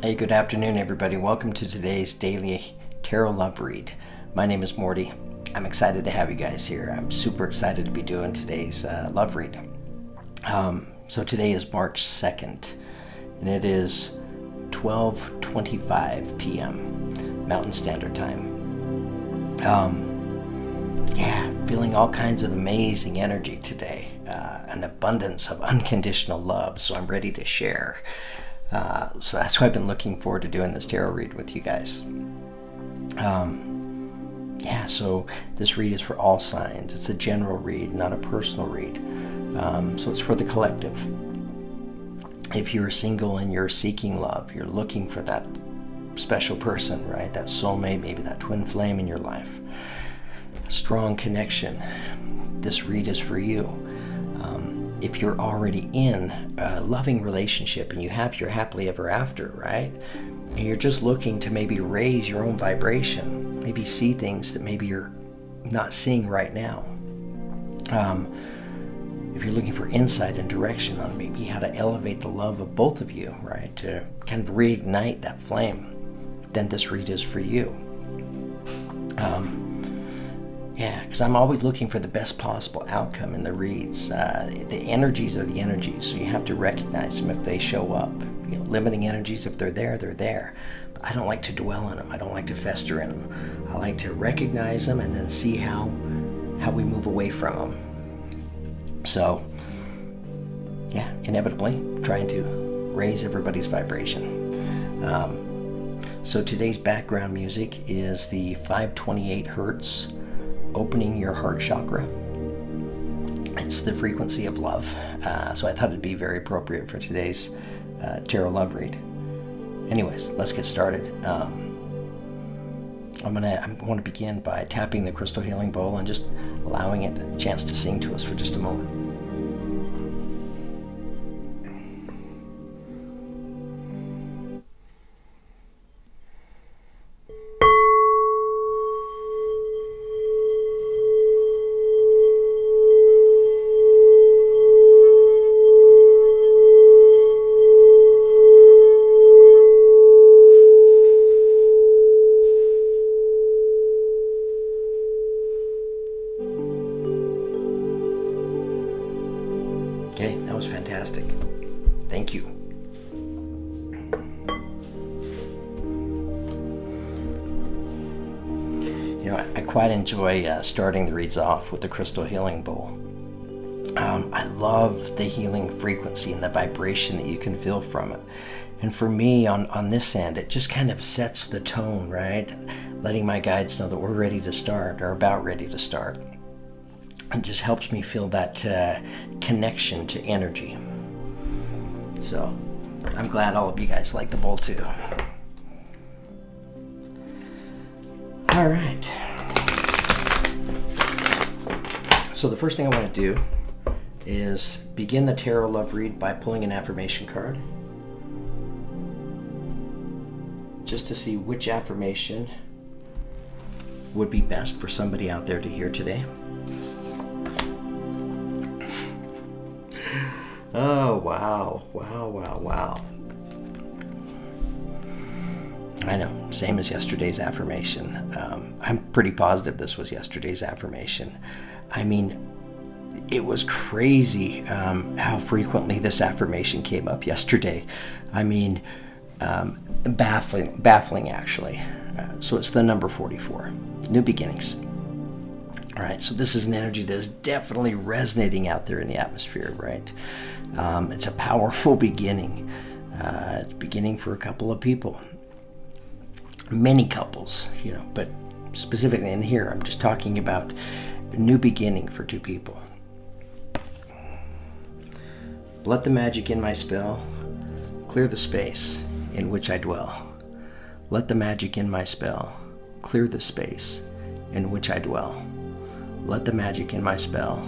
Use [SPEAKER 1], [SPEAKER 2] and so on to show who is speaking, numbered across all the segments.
[SPEAKER 1] Hey, good afternoon, everybody. Welcome to today's daily tarot love read. My name is Morty. I'm excited to have you guys here. I'm super excited to be doing today's love read. So today is March 2nd, and it is 12:25 p.m. Mountain Standard Time. Feeling all kinds of amazing energy today. An abundance of unconditional love, so I'm ready to share. So that's why I've been looking forward to doing this tarot read with you guys. So this read is for all signs. It's a general read, not a personal read. So it's for the collective. If you're single and you're seeking love, you're looking for that special person, right? That soulmate, maybe that twin flame in your life. A strong connection. This read is for you. If you're already in a loving relationship and you have your happily ever after, right? And you're just looking to maybe raise your own vibration, maybe see things that maybe you're not seeing right now. If you're looking for insight and direction on maybe how to elevate the love of both of you, right? To kind of reignite that flame, then this read is for you. Because I'm always looking for the best possible outcome in the reads. The energies are the energies, so you have to recognize them if they show up. You know, limiting energies, if they're there, they're there. But I don't like to dwell on them. I don't like to fester in them. I like to recognize them and then see how we move away from them. So, inevitably, trying to raise everybody's vibration. So today's background music is the 528 hertz Opening Your Heart Chakra. It's the frequency of love. So I thought it'd be very appropriate for today's tarot love read. Anyways, let's get started. I want to begin by tapping the crystal healing bowl and just allowing it a chance to sing to us for just a moment. Okay, that was fantastic. Thank you. You know, I quite enjoy starting the reads off with the crystal healing bowl. I love the healing frequency and the vibration that you can feel from it. And for me, on this end, it just kind of sets the tone, right? Letting my guides know that we're ready to start, or about ready to start. It just helps me feel that connection to energy. So I'm glad all of you guys like the bowl too. All right. So the first thing I want to do is begin the tarot love read by pulling an affirmation card, just to see which affirmation would be best for somebody out there to hear today. Oh, wow. Wow. I know, same as yesterday's affirmation. I'm pretty positive this was yesterday's affirmation. I mean, it was crazy how frequently this affirmation came up yesterday. I mean, baffling actually. So it's the number 44, new beginnings. All right, so this is an energy that is definitely resonating out there in the atmosphere, right? It's a powerful beginning. It's beginning for a couple of people. Many couples, you know, but specifically in here, I'm just talking about a new beginning for two people. Let the magic in my spell clear the space in which I dwell. Let the magic in my spell clear the space in which I dwell. Let the magic in my spell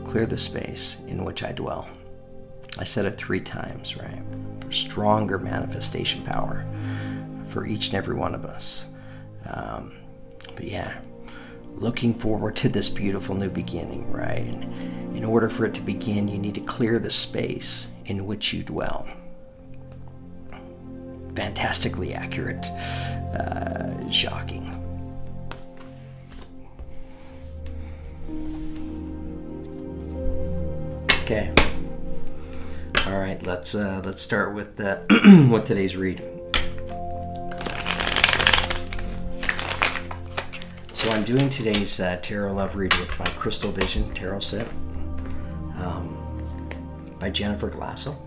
[SPEAKER 1] clear the space in which I dwell. I said it 3 times, right? For stronger manifestation power for each and every one of us. But yeah, looking forward to this beautiful new beginning, right? And in order for it to begin, you need to clear the space in which you dwell. fantastically accurate. Shocking. Okay. All right. Let's start with with today's read. So I'm doing today's tarot love read with my Crystal Vision tarot set by Jennifer Glasso.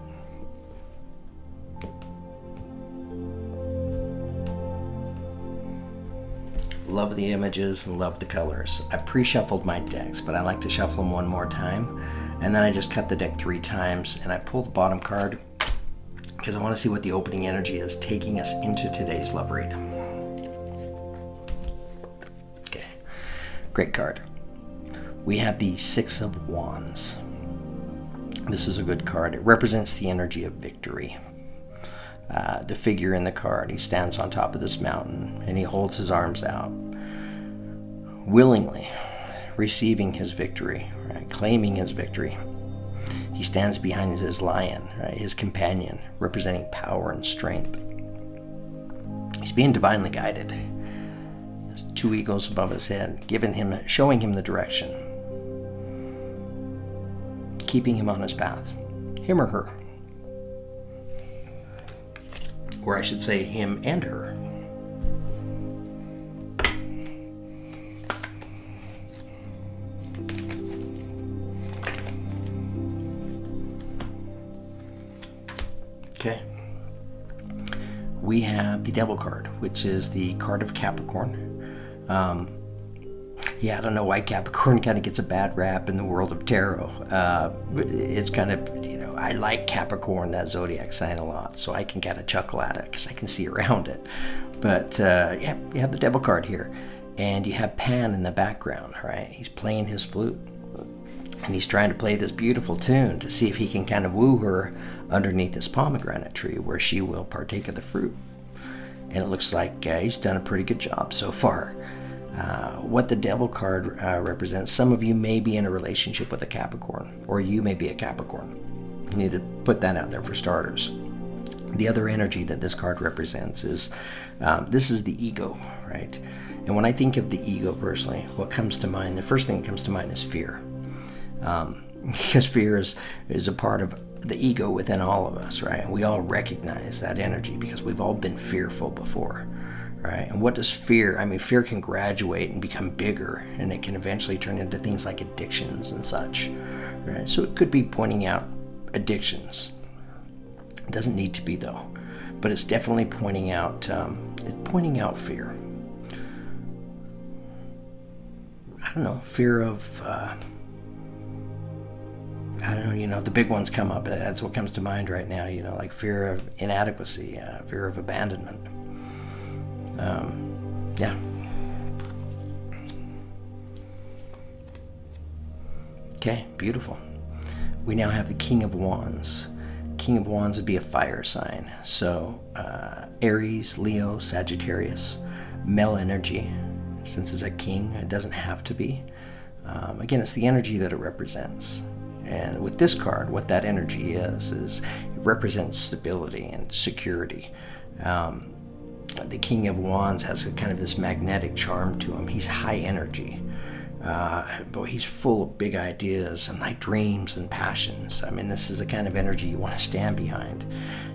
[SPEAKER 1] Love the images and love the colors. I pre-shuffled my decks, but I like to shuffle them one more time. And then I just cut the deck 3 times, and I pull the bottom card because I want to see what the opening energy is taking us into today's love read. Okay, great card. We have the 6 of Wands. This is a good card. It represents the energy of victory. The figure in the card, he stands on top of this mountain and he holds his arms out, willingly receiving his victory, right? Claiming his victory. He stands behind his lion, right? His companion, representing power and strength. He's being divinely guided. There's 2 eagles above his head, showing him the direction, keeping him on his path, him or her. Or I should say him and her. Okay. We have the Devil card, which is the card of Capricorn. Yeah, I don't know why Capricorn kind of gets a bad rap in the world of tarot. It's kind of, you know, I like Capricorn, that zodiac sign, a lot, so I can kind of chuckle at it because I can see around it. But yeah, you have the Devil card here, and you have Pan in the background, right? He's playing his flute, and he's trying to play this beautiful tune to see if he can kind of woo her underneath this pomegranate tree where she will partake of the fruit. And it looks like he's done a pretty good job so far. What the Devil card represents, some of you may be in a relationship with a Capricorn, or you may be a Capricorn. You need to put that out there for starters. The other energy that this card represents is, this is the ego, right? And when I think of the ego personally, what comes to mind, the first thing that comes to mind is fear. Because fear is a part of the ego within all of us, right? And we all recognize that energy because we've all been fearful before. Right? And what does fear, I mean, fear can graduate and become bigger, and it can eventually turn into things like addictions and such, right? So it could be pointing out addictions. It doesn't need to be, though, but it's definitely pointing out fear. I don't know, fear of, I don't know, you know, the big ones come up. That's what comes to mind right now, you know, like fear of inadequacy, fear of abandonment. Yeah. Okay, beautiful. We now have the King of Wands. King of Wands would be a fire sign. So, Aries, Leo, Sagittarius, male energy. Since it's a king, it doesn't have to be. Again, it's the energy that it represents. And with this card, what that energy is it represents stability and security. The King of Wands has kind of this magnetic charm to him. He's high energy, but he's full of big ideas and like dreams and passions. I mean, this is the kind of energy you want to stand behind.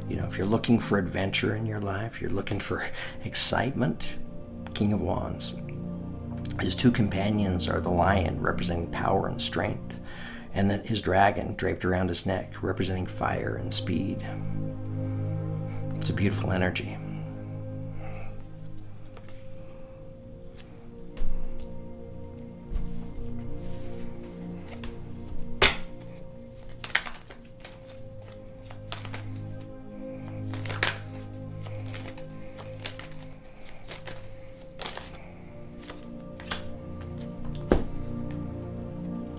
[SPEAKER 1] You know, if you're looking for adventure in your life, you're looking for excitement, King of Wands. His 2 companions are the lion, representing power and strength, and then his dragon draped around his neck, representing fire and speed. It's a beautiful energy.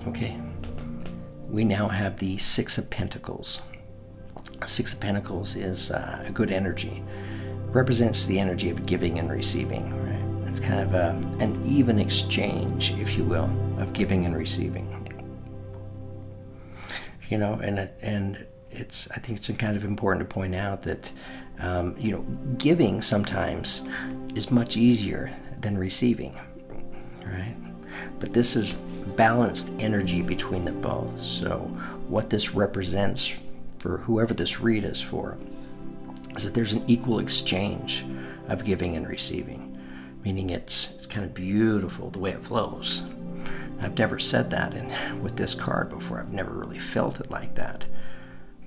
[SPEAKER 1] Okay, we now have the 6 of Pentacles. 6 of Pentacles is a good energy. Represents the energy of giving and receiving, right? It's kind of an even exchange, if you will, of giving and receiving. You know, and it's, I think it's kind of important to point out that You know, giving sometimes is much easier than receiving, right? But this is balanced energy between them both. So what this represents for whoever this read is for is that there's an equal exchange of giving and receiving, meaning it's kind of beautiful the way it flows. I've never said that with this card before. I've never really felt it like that,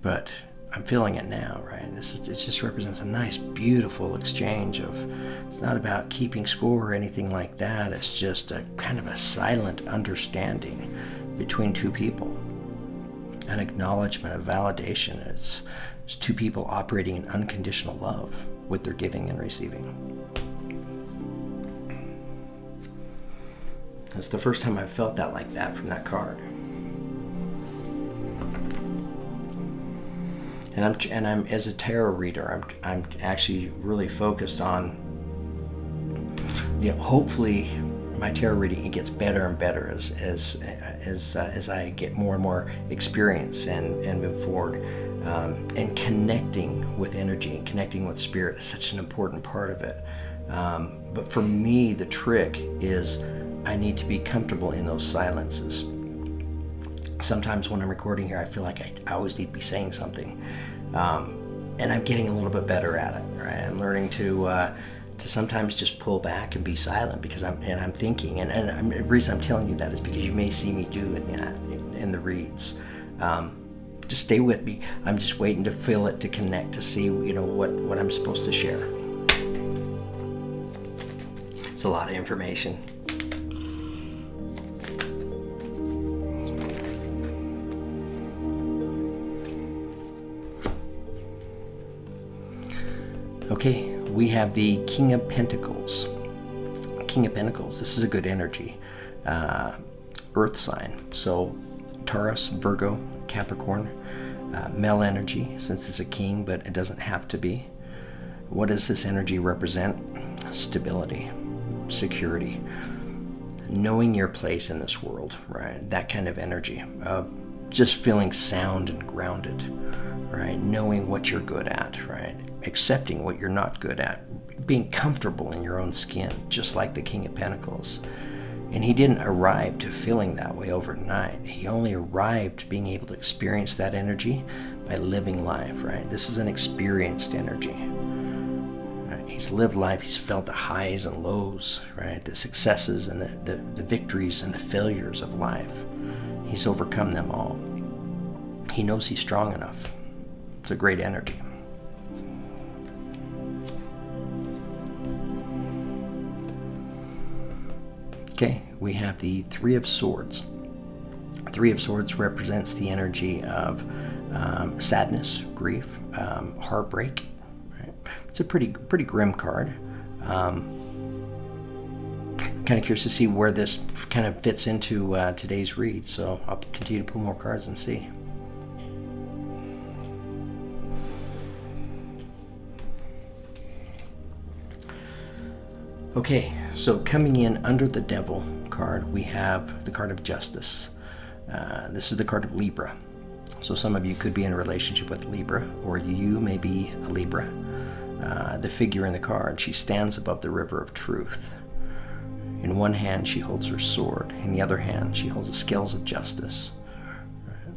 [SPEAKER 1] but I'm feeling it now, right? It just represents a nice, beautiful exchange of, it's not about keeping score or anything like that. It's just a kind of a silent understanding between two people, an acknowledgement, a validation. It's two people operating in unconditional love with their giving and receiving. That's the first time I've felt that like that from that card. And I'm as a tarot reader, I'm actually really focused on, you know, hopefully my tarot reading, it gets better and better as I get more and more experience and move forward. And connecting with energy and connecting with spirit is such an important part of it. But for me, the trick is I need to be comfortable in those silences. Sometimes when I'm recording here, I feel like I always need to be saying something. And I'm getting a little bit better at it, right? I'm learning to sometimes just pull back and be silent because I'm thinking. And the reason I'm telling you that is because you may see me do that in the reads. Just stay with me. I'm just waiting to feel it, to connect, to see, you know, what I'm supposed to share. It's a lot of information. Okay, we have the King of Pentacles. King of Pentacles, this is a good energy. Earth sign, so Taurus, Virgo, Capricorn, male energy, since it's a king, but it doesn't have to be. What does this energy represent? Stability, security, knowing your place in this world, right? That kind of energy of just feeling sound and grounded, right? Knowing what you're good at, right? Accepting what you're not good at, being comfortable in your own skin, just like the King of Pentacles. And he didn't arrive to feeling that way overnight. He only arrived to being able to experience that energy by living life, right? This is an experienced energy. Right? He's lived life, he's felt the highs and lows, right? The successes and the victories and the failures of life. He's overcome them all. He knows he's strong enough. It's a great energy. Okay, we have the Three of Swords. Three of Swords represents the energy of sadness, grief, heartbreak. Right? It's a pretty grim card. Kind of curious to see where this kind of fits into today's read, so I'll continue to pull more cards and see. Okay, so coming in under the Devil card, we have the card of Justice. This is the card of Libra. So some of you could be in a relationship with Libra, or you may be a Libra. The figure in the card, she stands above the river of truth. In one hand, she holds her sword. In the other hand, she holds the scales of justice.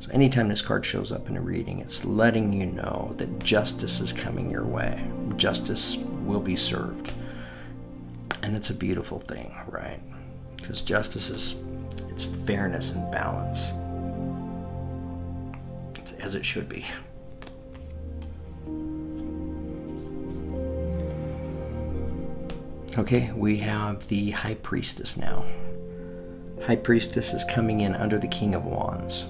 [SPEAKER 1] So anytime this card shows up in a reading, it's letting you know that justice is coming your way. Justice will be served. And it's a beautiful thing, right? Because justice is, it's fairness and balance. It's as it should be. Okay, we have the High Priestess now. High Priestess is coming in under the King of Wands.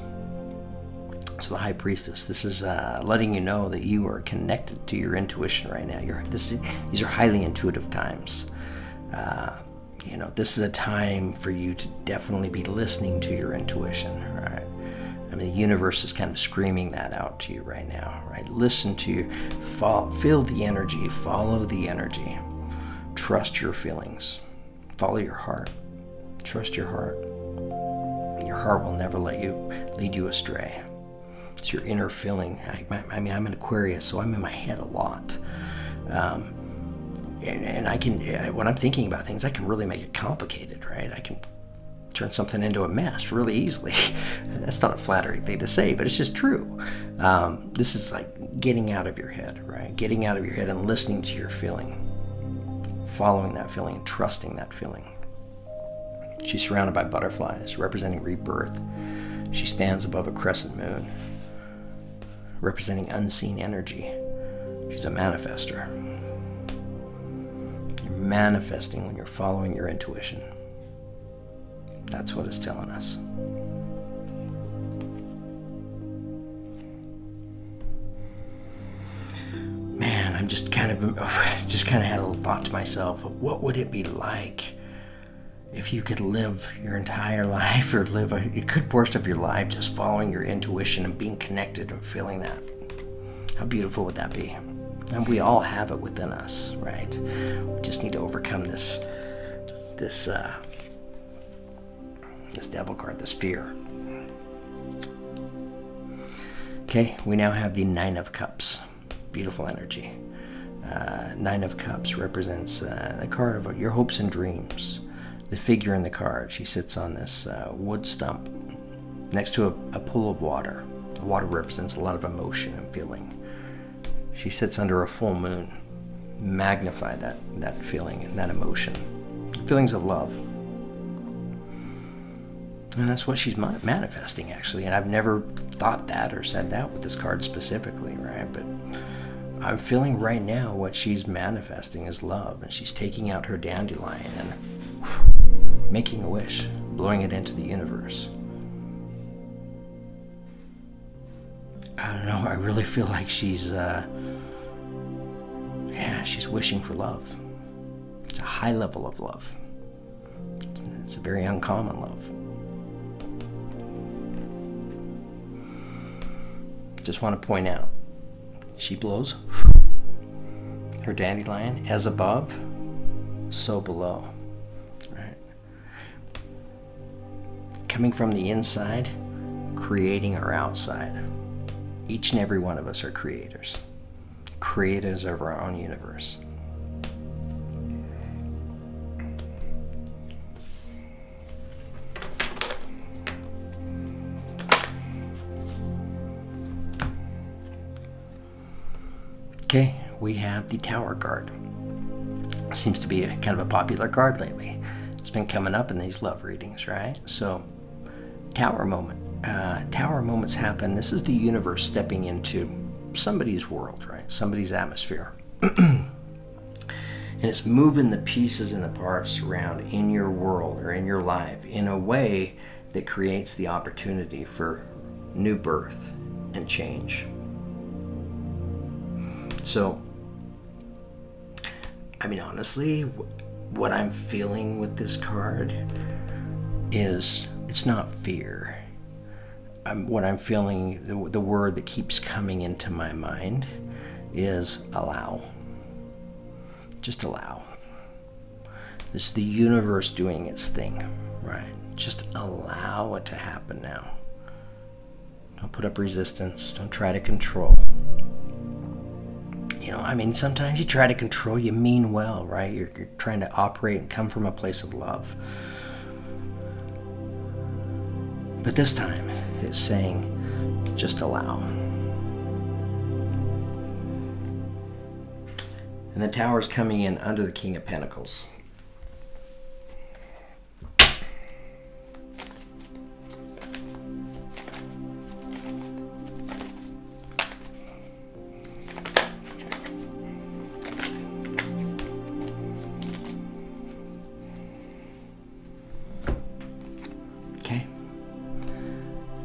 [SPEAKER 1] So the High Priestess, this is letting you know that you are connected to your intuition right now. These are highly intuitive times. You know, this is a time for you to definitely be listening to your intuition, right? I mean, the universe is kind of screaming that out to you right now, right? Listen to feel the energy, follow the energy. Trust your feelings. Follow your heart. Trust your heart. Your heart will never lead you astray. It's your inner feeling. I mean, I'm an Aquarius, so I'm in my head a lot. And I can, when I'm thinking about things, I can really make it complicated, right? I can turn something into a mess really easily. That's not a flattering thing to say, but it's just true. This is like getting out of your head, right? Getting out of your head and listening to your feeling, following that feeling, and trusting that feeling. She's surrounded by butterflies, representing rebirth. She stands above a crescent moon, representing unseen energy. She's a manifester. You're manifesting when you're following your intuition. That's what it's telling us. Man, I'm just kind of had a little thought to myself of what would it be like if you could live your entire life, or live a good portion of your life just following your intuition and being connected and feeling that. How beautiful would that be? And we all have it within us, right? We just need to overcome this devil card, this fear. Okay, we now have the Nine of Cups. Beautiful energy. Nine of Cups represents the card of your hopes and dreams. The figure in the card, she sits on this wood stump next to a pool of water. Water represents a lot of emotion and feeling. She sits under a full moon. Magnify that feeling and that emotion. Feelings of love. And that's what she's manifesting, actually. And I've never thought that or said that with this card specifically, right? But I'm feeling right now what she's manifesting is love. And she's taking out her dandelion and making a wish, blowing it into the universe. I don't know, I really feel like she's wishing for love. It's a high level of love. It's a very uncommon love. Just want to point out, she blows her dandelion, as above, so below. Right? Coming from the inside, creating our outside. Each and every one of us are creators. Creators of our own universe. Okay, we have the Tower card. Seems to be a kind of a popular card lately. It's been coming up in these love readings, right? So, Tower moment. Tower moments happen. This is the universe stepping into somebody's world, right? Somebody's atmosphere. And it's moving the pieces and the parts around in your world or in your life in a way that creates the opportunity for new birth and change. So, I mean, honestly, what I'm feeling with this card is, it's not fear. What I'm feeling, the word that keeps coming into my mind is allow. Just allow. This is the universe doing its thing, right? Just allow it to happen now. Don't put up resistance. Don't try to control. You know, I mean, sometimes you try to control, you mean well, right? You're trying to operate and come from a place of love. But this time, it's saying, just allow. And the Tower's coming in under the King of Pentacles.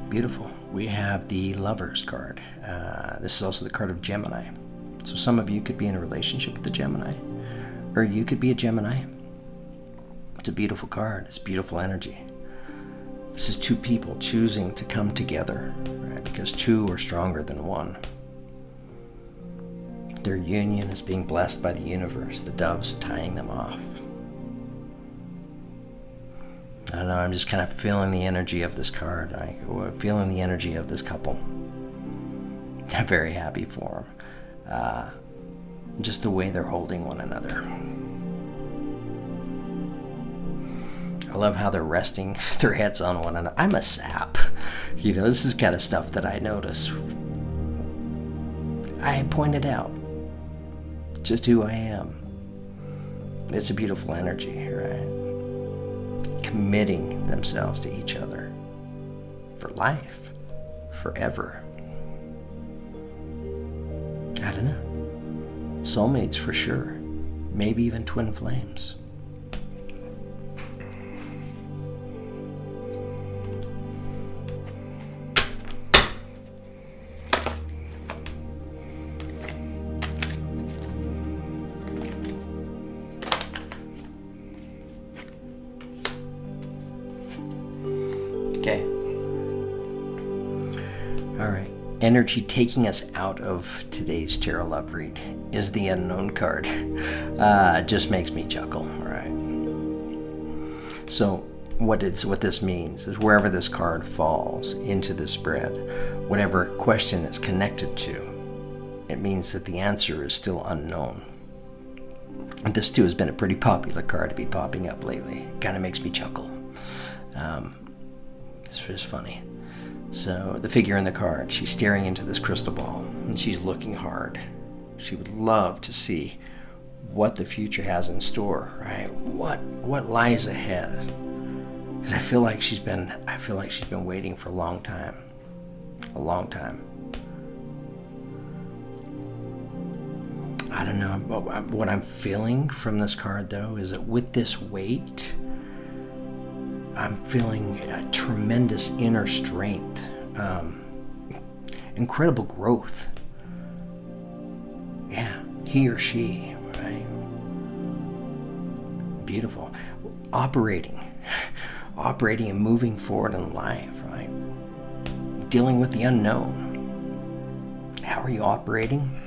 [SPEAKER 1] Beautiful. We have the Lovers card. This is also the card of Gemini. So some of you could be in a relationship with the Gemini, or you could be a Gemini. It's a beautiful card. It's beautiful energy. This is two people choosing to come together, right? Because two are stronger than one. Their union is being blessed by the universe, the doves tying them off. I don't know, I'm just kind of feeling the energy of this card. I'm feeling the energy of this couple. I'm very happy for them. Just the way they're holding one another. I love how they're resting their heads on one another. I'm a sap. You know, this is kind of stuff that I notice. I pointed out just who I am. It's a beautiful energy, right? Committing themselves to each other for life, forever. I don't know. Soulmates for sure. Maybe even twin flames. Okay. All right. Energy taking us out of today's tarot love read is the unknown card. It just makes me chuckle. All right. So what this means is wherever this card falls into the spread, whatever question it's connected to, it means that the answer is still unknown. And this too has been a pretty popular card to be popping up lately. It kind of makes me chuckle. It's just funny. So the figure in the card, she's staring into this crystal ball and she's looking hard. She would love to see what the future has in store, right? What lies ahead? Because I feel like she's been waiting for a long time. A long time. I don't know. What I'm feeling from this card though is that with this weight, I'm feeling a tremendous inner strength, incredible growth. Yeah, he or she, right? Beautiful. Operating and moving forward in life, right? Dealing with the unknown. How are you operating?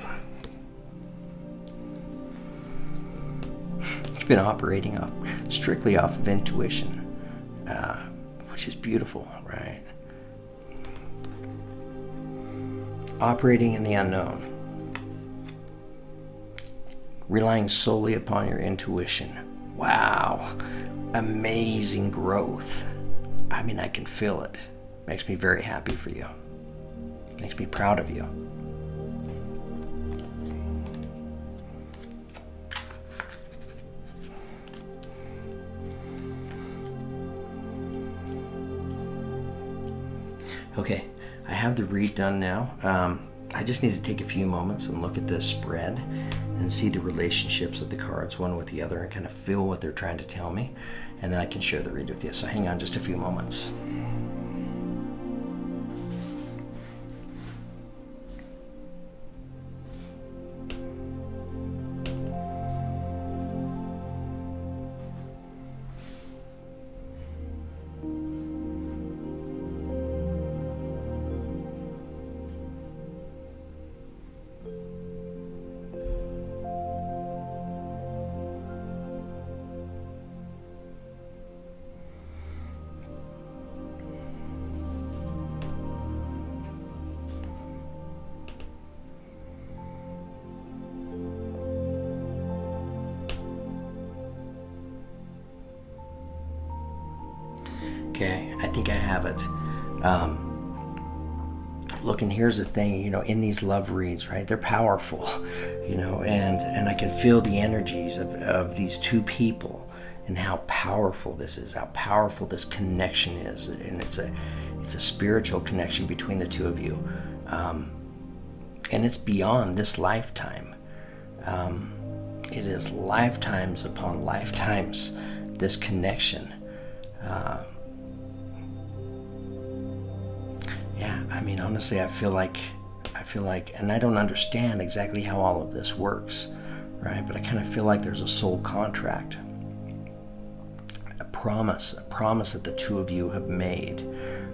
[SPEAKER 1] You've been operating strictly off of intuition. Which is beautiful, right? Operating in the unknown. Relying solely upon your intuition. Wow. Amazing growth. I mean, I can feel it. Makes me very happy for you. Makes me proud of you. Okay, I have the read done now. I just need to take a few moments and look at this spread and see the relationships of the cards one with the other and kind of feel what they're trying to tell me, and then I can share the read with you. So hang on just a few moments. Okay, I think I have it. Look, and here's the thing, you know, in these love reads, right, they're powerful, you know, and I can feel the energies of these two people and how powerful this is, how powerful this connection is, and it's a spiritual connection between the two of you, and it's beyond this lifetime. It is lifetimes upon lifetimes, this connection. Yeah, I mean, honestly, I feel like, and I don't understand exactly how all of this works, right? But I kind of feel like there's a soul contract, a promise that the two of you have made,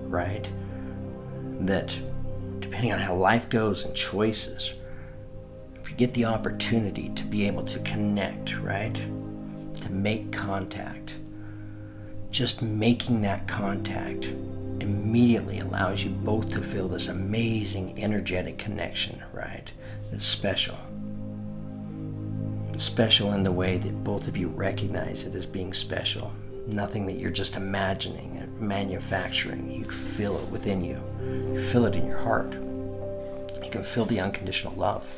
[SPEAKER 1] right? That depending on how life goes and choices, if you get the opportunity to be able to connect, right? To make contact, just making that contact immediately allows you both to feel this amazing energetic connection, right? That's special. special in the way that both of you recognize it as being special. Nothing that you're just imagining and manufacturing. You feel it within you. You feel it in your heart. You can feel the unconditional love.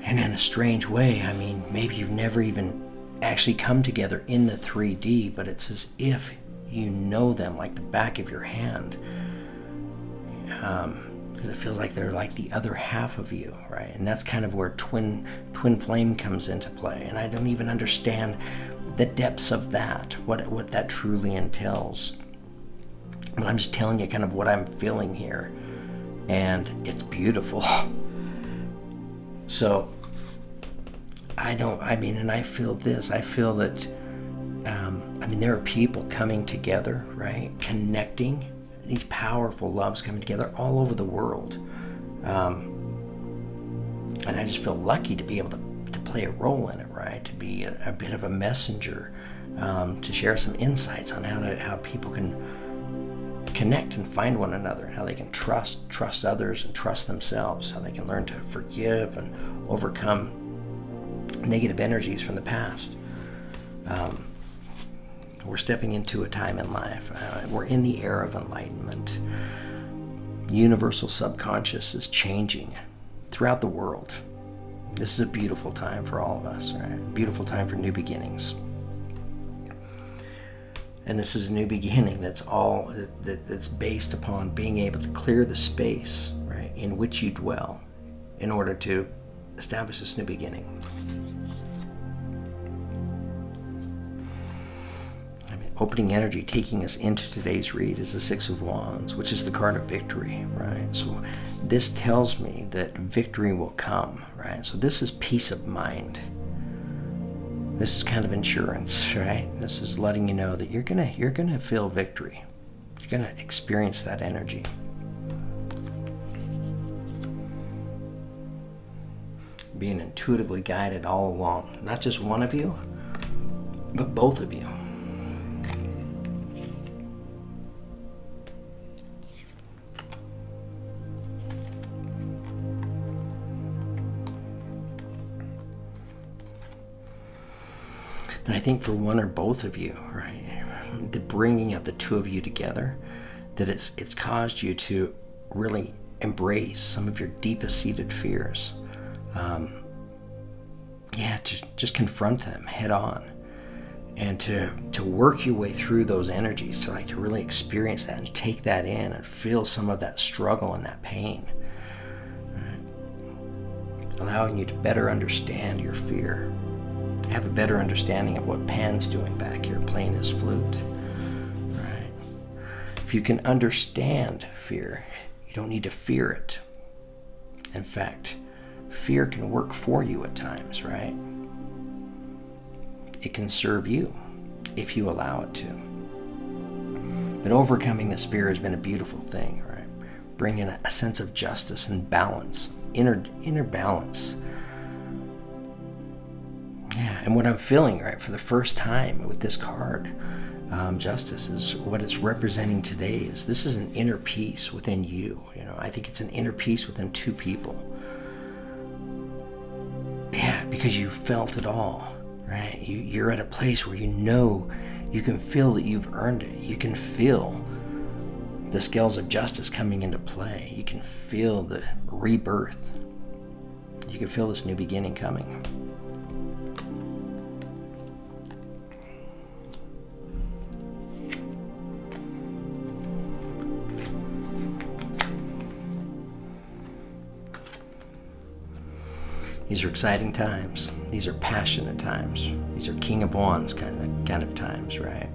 [SPEAKER 1] And in a strange way, I mean, maybe you've never even actually come together in the 3D, but it's as if you know them like the back of your hand. Because it feels like they're like the other half of you, right? And that's kind of where twin flame comes into play. And I don't even understand the depths of that, what that truly entails. But I'm just telling you kind of what I'm feeling here. And it's beautiful. So, and I feel this. I feel that, there are people coming together, right? Connecting. These powerful loves coming together all over the world. And I just feel lucky to be able to play a role in it, right? To be a bit of a messenger, to share some insights on how people can connect and find one another, how they can trust others and trust themselves, how they can learn to forgive and overcome negative energies from the past. We're stepping into a time in life. We're in the era of enlightenment. Universal subconscious is changing throughout the world. This is a beautiful time for all of us, right? Beautiful time for new beginnings. And this is a new beginning that's based upon being able to clear the space, right, in which you dwell in order to establish this new beginning. Opening energy taking us into today's read is the Six of Wands, which is the card of victory, right? So this tells me that victory will come, right? So this is peace of mind. This is kind of insurance, right? This is letting you know that you're gonna feel victory. You're gonna experience that energy. Being intuitively guided all along, not just one of you, but both of you. And I think for one or both of you, right, the bringing of the two of you together, that it's caused you to really embrace some of your deepest seated fears. To just confront them head on, and to work your way through those energies, to really experience that and take that in and feel some of that struggle and that pain. Right? Allowing you to better understand your fear. Have a better understanding of what Pan's doing back here, playing his flute. Right? If you can understand fear, you don't need to fear it. In fact, fear can work for you at times, right? It can serve you if you allow it to. But overcoming this fear has been a beautiful thing, right? Bringing a sense of justice and balance, inner balance. Yeah, and what I'm feeling, right, for the first time with this card, justice, is what it's representing today is this is an inner peace within you. I think it's an inner peace within two people. Yeah, because you felt it all, right? You're at a place where you can feel that you've earned it. You can feel the scales of justice coming into play. You can feel the rebirth. You can feel this new beginning coming. These are exciting times. These are passionate times. These are King of Wands kind of times, right?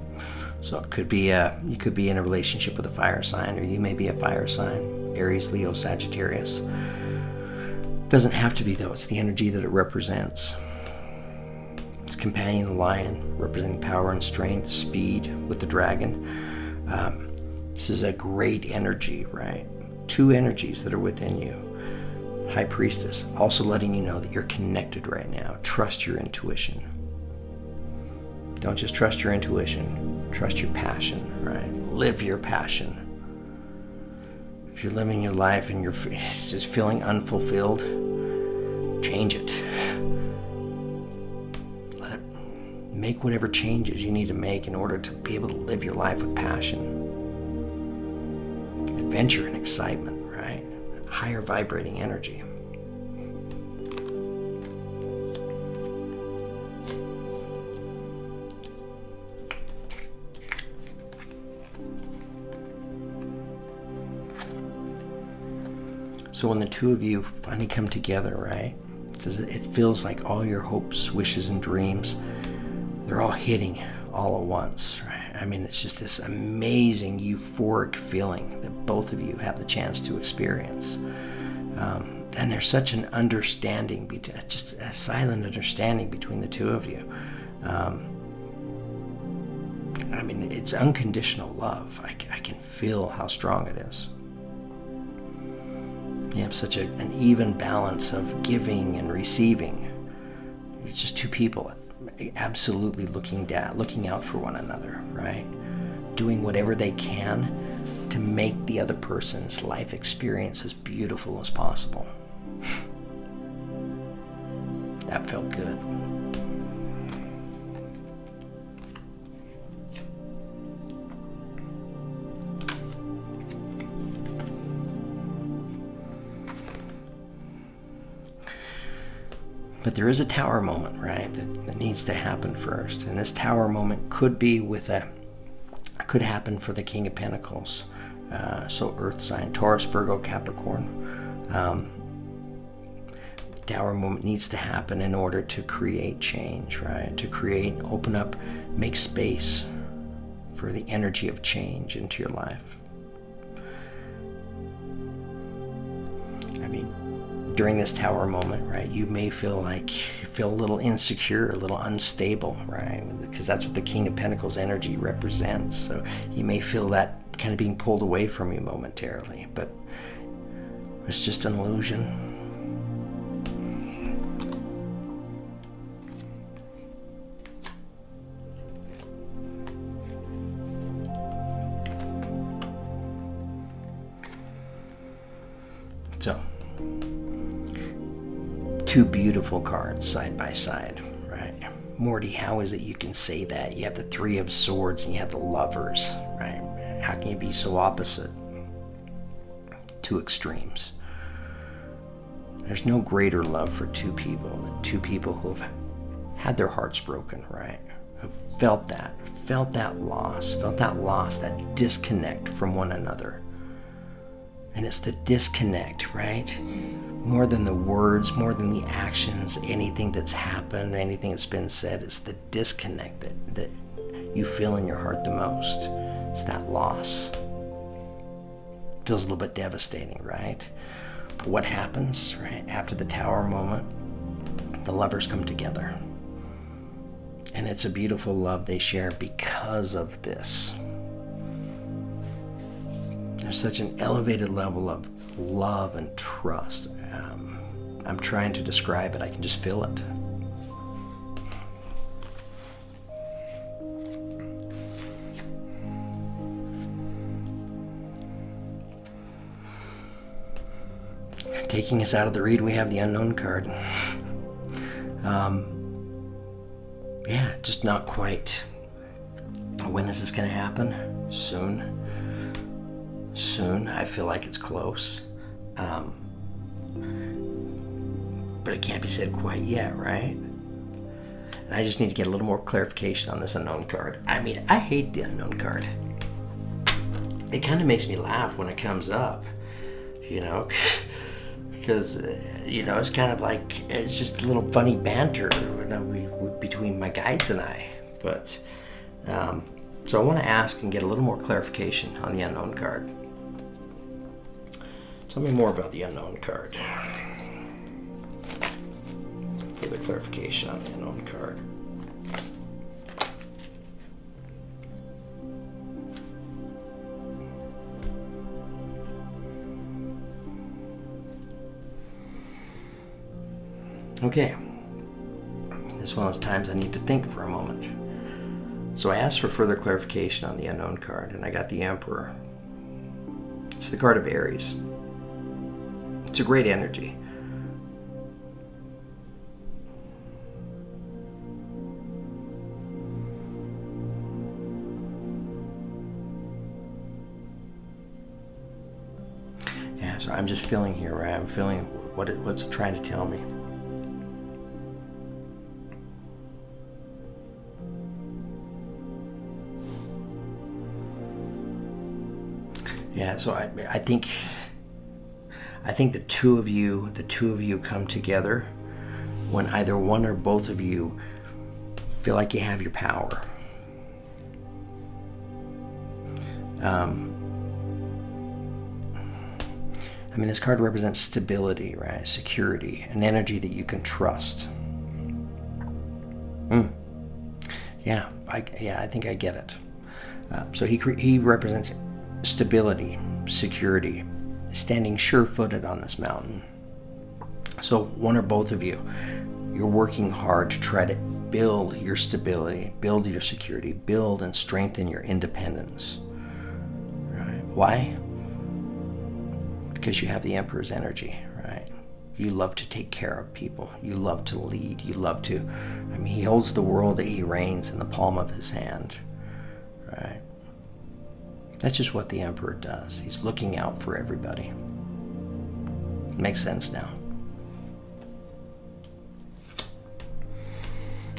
[SPEAKER 1] So it could be you could be in a relationship with a fire sign, or you may be a fire sign, Aries, Leo, Sagittarius. It doesn't have to be though. It's the energy that it represents. It's Companion the Lion, representing power and strength, speed with the dragon. This is a great energy, right? Two energies that are within you. High Priestess, also letting you know that you're connected right now. Trust your intuition. Don't just trust your intuition, trust your passion, right? Live your passion. If you're living your life and you're just feeling unfulfilled, change it. Make whatever changes you need to make in order to be able to live your life with passion, adventure, and excitement, right? Higher vibrating energy. So when the two of you finally come together, right, it feels like all your hopes, wishes, and dreams, they're all hitting all at once, right? I mean, it's just this amazing euphoric feeling that both of you have the chance to experience. And there's such an understanding, just a silent understanding between the two of you. I mean, it's unconditional love. I can feel how strong it is. You have such an even balance of giving and receiving. It's just two people absolutely looking out for one another, right? Doing whatever they can to make the other person's life experience as beautiful as possible. That felt good. But there is a tower moment, right, that needs to happen first. And this tower moment could happen for the King of Pentacles. So Earth sign, Taurus, Virgo, Capricorn. Tower moment needs to happen in order to create change, right? To create, open up, make space for the energy of change into your life. I mean, during this tower moment, right, you may feel a little insecure, a little unstable, right? Because that's what the King of Pentacles energy represents. So you may feel that kind of being pulled away from you momentarily, but it's just an illusion. So, two beautiful cards side by side, right? Morty, how is it you can say that? You have the Three of Swords and you have the Lovers, right? How can you be so opposite? Two extremes. There's no greater love for two people than two people who have had their hearts broken, right? Who felt that loss, that disconnect from one another. And it's the disconnect, right? More than the words, more than the actions, anything that's happened, anything that's been said, it's the disconnect that you feel in your heart the most. It's that loss. Feels a little bit devastating, right? But what happens, right? After the tower moment, the lovers come together. And it's a beautiful love they share because of this. There's such an elevated level of love and trust. I'm trying to describe it. I can just feel it. Taking us out of the read, we have the Unknown card. Yeah, just not quite. When is this going to happen? Soon. Soon. I feel like it's close. But it can't be said quite yet, right? And I just need to get a little more clarification on this Unknown card. I mean, I hate the Unknown card. It kind of makes me laugh when it comes up, you know? Because, you know, it's kind of like, it's just a little funny banter, you know, between my guides and I. But, so I want to ask and get a little more clarification on the Unknown card. Tell me more about the Unknown card. Further clarification on the Unknown card. Okay. This is one of those times I need to think for a moment. So I asked for further clarification on the Unknown card, and I got the Emperor. It's the card of Aries. It's a great energy. So I'm just feeling here, right? I'm feeling what's it trying to tell me. Yeah, so I think the two of you come together when either one or both of you feel like you have your power. I mean, this card represents stability, right? Security, an energy that you can trust. Yeah, I think I get it. So he represents stability, security, standing sure-footed on this mountain. So one or both of you, you're working hard to try to build your stability, build your security, build and strengthen your independence. Right? Why? Because you have the Emperor's energy, right? You love to take care of people. You love to lead. You love to, I mean, he holds the world that he reigns in the palm of his hand, right? That's just what the Emperor does. He's looking out for everybody. Makes sense now.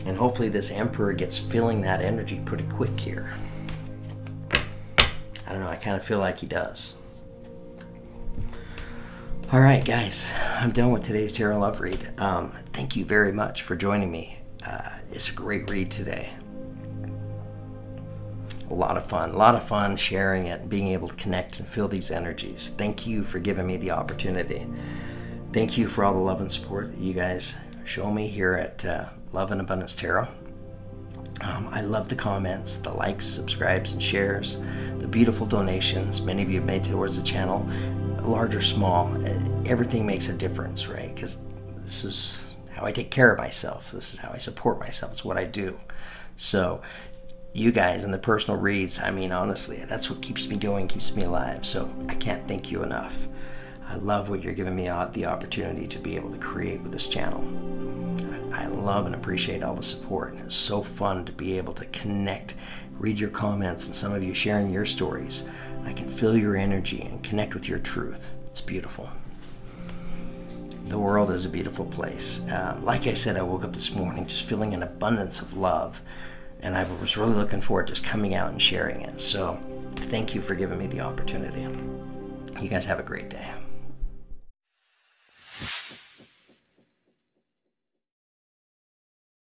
[SPEAKER 1] And hopefully this Emperor gets feeling that energy pretty quick here. I don't know, I kind of feel like he does. All right, guys, I'm done with today's tarot love read. Thank you very much for joining me. It's a great read today. A lot of fun sharing it and being able to connect and feel these energies. Thank you for giving me the opportunity. Thank you for all the love and support that you guys show me here at Love and Abundance Tarot. I love the comments, the likes, subscribes, and shares, the beautiful donations many of you have made towards the channel, large or small. Everything makes a difference, right? Because this is how I take care of myself. This is how I support myself. It's what I do. So you guys and the personal reads, I mean, honestly, that's what keeps me going, keeps me alive. So I can't thank you enough. I love what you're giving me the opportunity to be able to create with this channel. I love and appreciate all the support. And it's so fun to be able to connect, read your comments, and some of you sharing your stories. I can feel your energy and connect with your truth. It's beautiful. The world is a beautiful place. Like I said, I woke up this morning just feeling an abundance of love. And I was really looking forward to just coming out and sharing it. So thank you for giving me the opportunity. You guys have a great day.